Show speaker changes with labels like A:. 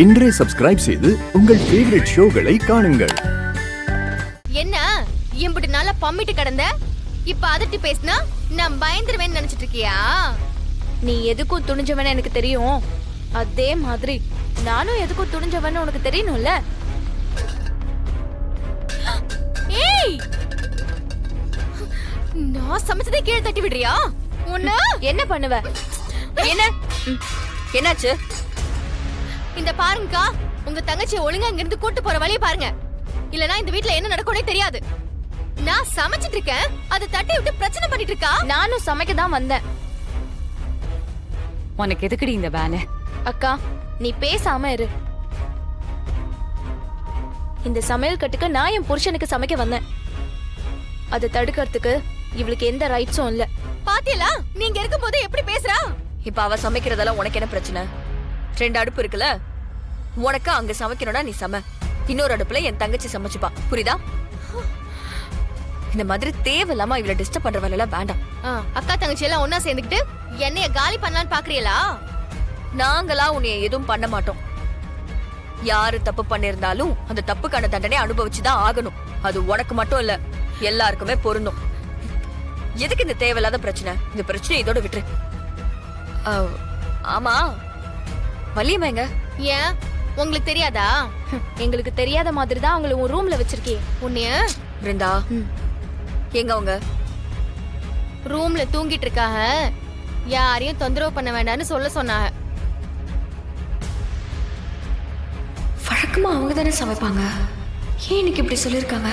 A: இன்றே சப்ஸ்கிரைப் செய்து உங்கள் ஃபேவரட் ஷோகளை காணுங்கள்.
B: என்ன இம்புட்டு நாளா பம்மிட்டு கிடந்த, இப்ப அதட்டி பேசினா நான் பயந்துருவேன்னு நினைச்சிட்டு இருக்கியா?
C: நீ எதுக்கும் துணிஞ்சவன் எனக்கு தெரியும், அதே மாதிரி நானும் எதுக்கும் துணிஞ்சவன் உனக்கு தெரியணும்ல.
B: ஏய், நான் சமைச்சதே கீழே தட்டி விடுறியா? உன்ன
C: என்ன பண்ணுவ? என்ன என்னாச்சு?
B: இந்த பாருங்கக்கா, உங்க தங்கச்சி ஒழுங்கா இங்க இருந்து கூட்டு போற வழியை பாருங்க, இல்லனா இந்த வீட்ல என்ன நடக்கும்னே தெரியாது. நான் சமைச்சிட்டு இருக்கேன், அதை தட்டி விட்டு பிரச்சனை பண்ணிட்டு இருக்கா.
C: நானும் சமைக்க தான் வந்தேன்.
D: உனக்கு எதுக்குடி இந்த வேலை?
C: அக்கா, நீ பேசாம இரு. இந்த சமையல் கட்டுக்கு நான் என் புருஷனுக்கு சமைக்க வந்தேன். அதை தடுக்கிறதுக்கு இவளுக்கு எந்த ரைட்ஸும் இல்ல.
B: பாத்தியலா, நீங்க இருக்கும்போது எப்படி பேசுறா?
E: இப்ப அவ சமைக்கிறதெல்லாம் உனக்கு என்ன பிரச்சனை? 2 அடுப்பு இருக்குல்ல, உனக்கு அங்க சமைக்கணும்னா நீ சம, இன்னொரு அடுப்புல என் தங்கச்சி சமைச்சுப்பா, புரியுதா? இந்த மாதிரி தேவையில்லாம இவளை டிஸ்டர்ப் பண்ற வேலை எல்லாம் வேண்டாம்.
B: அக்கா தங்கச்சி எல்லாம் ஒன்னா சேர்ந்துக்கிட்டு என்னைய காலி பண்ணலான்னு பாக்குறீங்களா?
E: நாங்களா உன்னைய எதுவும் பண்ண மாட்டோம். யாரு தப்பு பண்ணிருந்தாலும் அந்த தப்புக்கான தண்டனை அனுபவிச்சுதான் ஆகணும். அது உனக்கு மட்டும் இல்ல, எல்லாருக்குமே பொருந்தும். எதுக்கு இந்த தேவையில்லாத பிரச்சனை? இந்த பிரச்சனை இதோட விட்டுரு. ஆமா, வள்ளியம்மா எங்க?
B: ஏன் உங்களுக்கு தெரியாதா?
C: எங்களுக்கு தெரியாத மாதிரி தான் அவங்களை உன் ரூம்ல வச்சிருக்கே.
B: உன்னைய
E: பிருந்தா, எங்க அவங்க?
B: ரூம்ல தூங்கிட்டு இருக்காக, யாரையும் தொந்தரவு பண்ண வேண்டாம்னு சொல்ல சொன்னாங்க.
E: வழக்கமா அவங்க தானே சமைப்பாங்க, ஏன் இன்னைக்கு இப்படி சொல்லிருக்காங்க?